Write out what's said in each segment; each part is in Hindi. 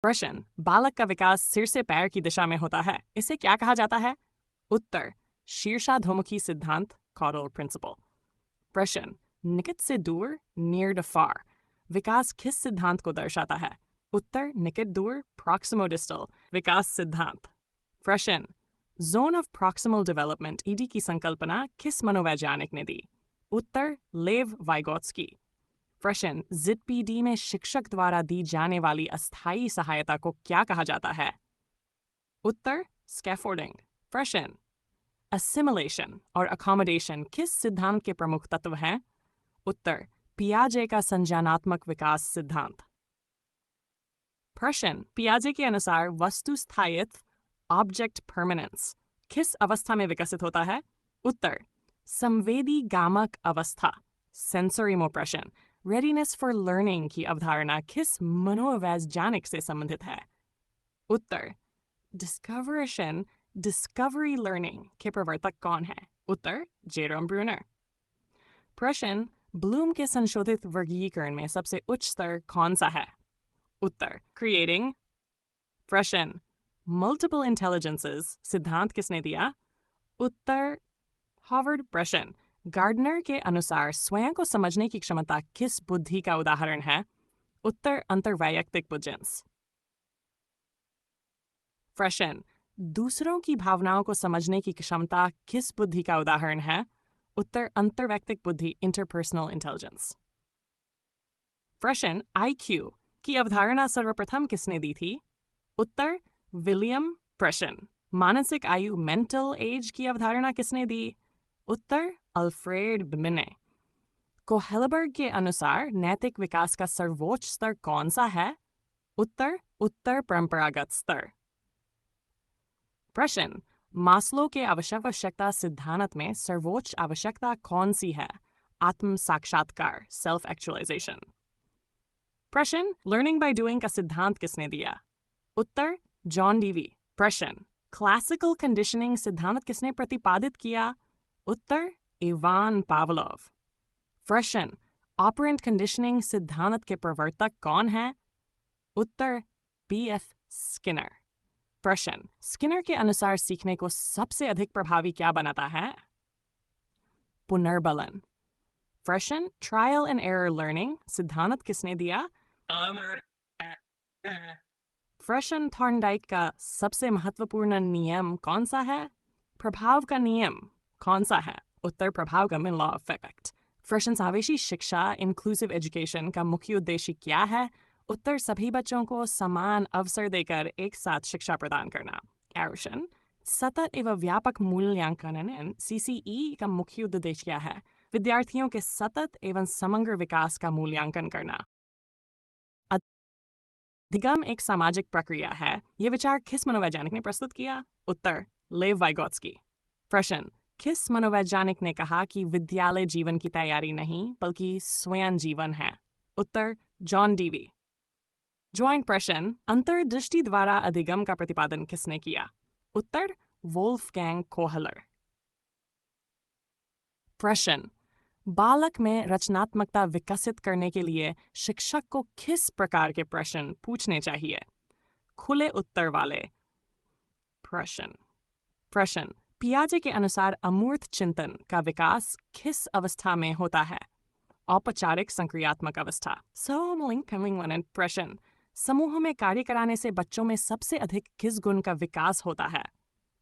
प्रश्न, बालक का विकास सिर से पैर की दिशा में होता है, इसे क्या कहा जाता है? उत्तर, शीर्षाधोमुखी सिद्धांत, कॉडल प्रिंसिपल। प्रश्न, निकट से दूर, नियर टू फार, विकास किस सिद्धांत को दर्शाता है? उत्तर, निकट दूर, प्रॉक्सिमोडिस्टल विकास सिद्धांत। प्रश्न, zone of proximal development ED की संकल्पना किस मनोवैज्ञानिक ने दी? उत्तर, लेव वाइगोत्स्की। प्रश्न, जिडपीडी में शिक्षक द्वारा दी जाने वाली अस्थायी सहायता को क्या कहा जाता है? उत्तर, स्कैफोल्डिंग। प्रश्न, असिमिलेशन और अकोमोडेशन किस सिद्धांत के प्रमुख तत्व हैं? उत्तर, पियाजे का संज्ञानात्मक विकास सिद्धांत। प्रश्न, पियाजे के अनुसार वस्तु स्थायित्व, ऑब्जेक्ट परमानेंस, किस अवस्था में विकसित होता है? उत्तर, संवेदी गामक अवस्था, सेंसरी मोप्रेशन। रेडीनेस फॉर लर्निंग की अवधारणा किस मनोवैज्ञानिक से संबंधित है? उत्तर, डिस्कवरेशन डिस्कवरी लर्निंग के प्रवर्तक कौन है? उत्तर, जेरोम ब्रूनर। प्रश्न, ब्लूम के संशोधित वर्गीकरण में सबसे उच्च स्तर कौन सा है? उत्तर, क्रिएटिंग। प्रश्न, मल्टीपल इंटेलिजेंसेस सिद्धांत किसने दिया? उत्तर, हार्वर्ड। प्रश्न, गार्डनर के अनुसार स्वयं को समझने की क्षमता किस बुद्धि का उदाहरण है? उत्तर, अंतर्वैयक्तिक बुद्धिंस। प्रश्न, दूसरों की भावनाओं को समझने की क्षमता किस बुद्धि का उदाहरण है? उत्तर, अंतर्वैयक्तिक बुद्धि, इंटरपर्सनल इंटेलिजेंस। प्रश्न, आईक्यू की अवधारणा सर्वप्रथम किसने दी थी? उत्तर, विलियम। प्रश्न, मानसिक आयु मेंटल एज की अवधारणा किसने दी? उत्तर, अल्फ्रेड बिमिने। कोहेलबर्ग के अनुसार नैतिक विकास का सर्वोच्च स्तर कौन सा है? उत्तर, उत्तर परंपरागत स्तर। प्रश्न, मास्लो के आवश्यकता सिद्धांत में सर्वोच्च आवश्यकता कौन सी है? आत्म साक्षात्कार, सेल्फ एक्चुअलाइजेशन। प्रश्न, लर्निंग बाय डूइंग का सिद्धांत किसने दिया? उत्तर, जॉन डीवी। प्रश्न, क्लासिकल कंडीशनिंग सिद्धांत किसने प्रतिपादित किया? उत्तर, इवान पावलोव। प्रश्न, ऑपरेंट कंडीशनिंग सिद्धांत के प्रवर्तक कौन है? उत्तर, पी.एफ. स्किनर। प्रश्न, स्किनर के अनुसार सीखने को सबसे अधिक प्रभावी क्या बनाता है? पुनर्बलन। प्रश्न, ट्रायल एंड एरर लर्निंग सिद्धांत किसने दिया? प्रश्न, थॉर्नडाइक का सबसे महत्वपूर्ण नियम कौन सा है? प्रभाव का नियम कौन सा है? उत्तर, प्रभाव का लॉ ऑफ इफेक्ट। प्रश्न, समावेशी शिक्षा इंक्लूसिव एजुकेशन का मुख्य उद्देश्य क्या है? उत्तर, सभी बच्चों को समान अवसर देकर एक साथ शिक्षा प्रदान करना। एरोशन, सतत एवं व्यापक मूल्यांकन सीसीई का मुख्य उद्देश्य क्या है? विद्यार्थियों के सतत एवं समग्र विकास का मूल्यांकन करना। अधिगम एक सामाजिक प्रक्रिया है, यह विचार किस मनोवैज्ञानिक ने प्रस्तुत किया? उत्तर, लेव वाइगोत्स्की। प्रश्न, किस मनोवैज्ञानिक ने कहा कि विद्यालय जीवन की तैयारी नहीं बल्कि स्वयं जीवन है? उत्तर, जॉन डीवी। ज्वाइंट प्रश्न, अंतर्दृष्टि द्वारा अधिगम का प्रतिपादन किसने किया? उत्तर, वोल्फगैंग कोहलर। प्रश्न, बालक में रचनात्मकता विकसित करने के लिए शिक्षक को किस प्रकार के प्रश्न पूछने चाहिए? खुले उत्तर वाले प्रश्न। प्रश्न, पियाजे के अनुसार अमूर्त चिंतन का विकास किस अवस्था में होता है? औपचारिक संक्रियात्मक अवस्था। प्रश्न, समूह में कार्य कराने से बच्चों में सबसे अधिक किस गुण का विकास होता है?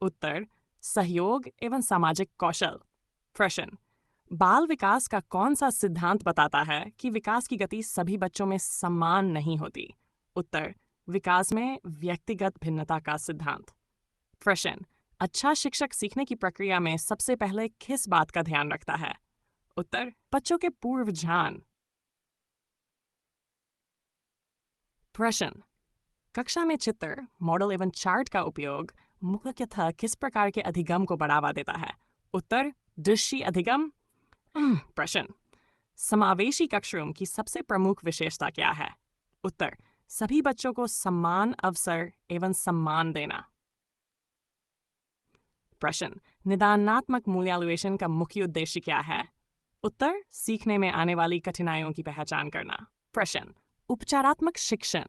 उत्तर, सहयोग एवं सामाजिक कौशल। प्रश्न, बाल विकास का कौन सा सिद्धांत बताता है कि विकास की गति सभी बच्चों में समान नहीं होती? उत्तर, विकास में व्यक्तिगत भिन्नता का सिद्धांत। प्रश्न, अच्छा शिक्षक सीखने की प्रक्रिया में सबसे पहले किस बात का ध्यान रखता है? उत्तर, बच्चों के पूर्व ज्ञान। प्रश्न, कक्षा में चित्र, मॉडल एवं चार्ट का उपयोग मुख्यतः किस प्रकार के अधिगम को बढ़ावा देता है? उत्तर, दृश्य अधिगम। प्रश्न, समावेशी कक्षारूम की सबसे प्रमुख विशेषता क्या है? उत्तर, सभी बच्चों को समान अवसर एवं सम्मान देना। प्रश्न, निदानात्मक मूल्यांकन का मुख्य उद्देश्य क्या है? उत्तर, सीखने में आने वाली कठिनाइयों की पहचान करना। प्रश्न, उपचारात्मक शिक्षण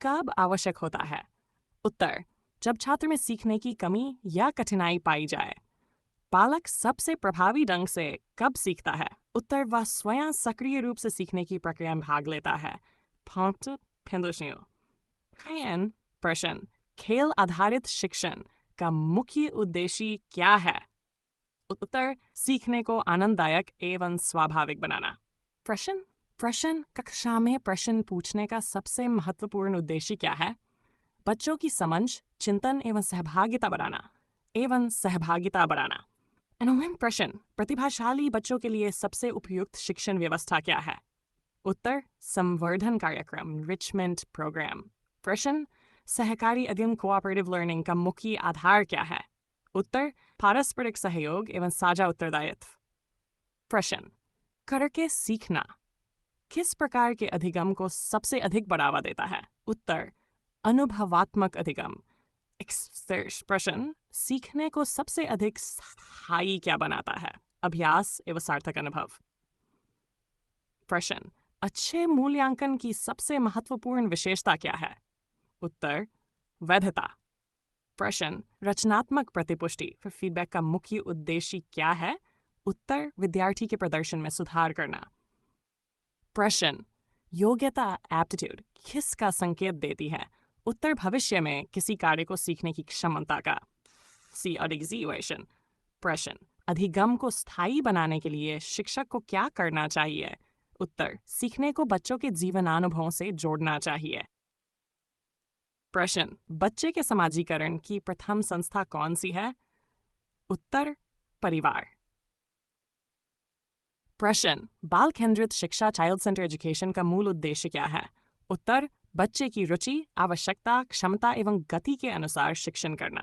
कब आवश्यक होता है? उत्तर, जब छात्र में सीखने की कमी या कठिनाई पाई जाए। बालक सबसे प्रभावी ढंग से कब सीखता है? उत्तर, वह स्वयं सक्रिय रूप से सीखने की प्रक्रिया में भाग लेता है। Punkt Pendelschnur. Geen प्रश्न, खेल आधारित शिक्षण का मुख्य उद्देश्य क्या है? उत्तर, सीखने को आनंददायक एवं स्वाभाविक बनाना। प्रश्न, कक्षा में प्रश्न पूछने का सबसे महत्वपूर्ण उद्देश्य क्या है? बच्चों की समझ, चिंतन एवं सहभागिता बढ़ाना। एनोनिम प्रश्न, प्रतिभाशाली बच्चों के लिए सबसे उपयुक्त शिक्षण व्यवस्था क्या है? उत्तर, संवर्धन कार्यक्रम, रिचमेंट प्रोग्राम। प्रश्न, सहकारी अध्ययन कोऑपरेटिव लर्निंग का मुख्य आधार क्या है? उत्तर, पारस्परिक सहयोग एवं साझा उत्तरदायित्व। प्रश्न, करके सीखना किस प्रकार के अधिगम को सबसे अधिक बढ़ावा देता है? उत्तर, अनुभवात्मक अधिगम। प्रश्न, सीखने को सबसे अधिक स्थायी क्या बनाता है? अभ्यास एवं सार्थक अनुभव। प्रश्न, अच्छे मूल्यांकन की सबसे महत्वपूर्ण विशेषता क्या है? उत्तर, वैधता। प्रश्न, रचनात्मक प्रतिपुष्टि फिर फीडबैक का मुख्य उद्देश्य क्या है? उत्तर, विद्यार्थी के प्रदर्शन में सुधार करना। प्रश्न, योग्यता एप्टीट्यूड किसका संकेत देती है? उत्तर, भविष्य में किसी कार्य को सीखने की क्षमता का। प्रश्न, अधिगम को स्थायी बनाने के लिए शिक्षक को क्या करना चाहिए? उत्तर, सीखने को बच्चों के जीवनानुभवों से जोड़ना चाहिए। प्रश्न, बच्चे के समाजीकरण की प्रथम संस्था कौन सी है? उत्तर, परिवार। प्रश्न, बाल केंद्रित शिक्षा चाइल्ड सेंटर एजुकेशन का मूल उद्देश्य क्या है? उत्तर, बच्चे की रुचि, आवश्यकता, क्षमता एवं गति के अनुसार शिक्षण करना।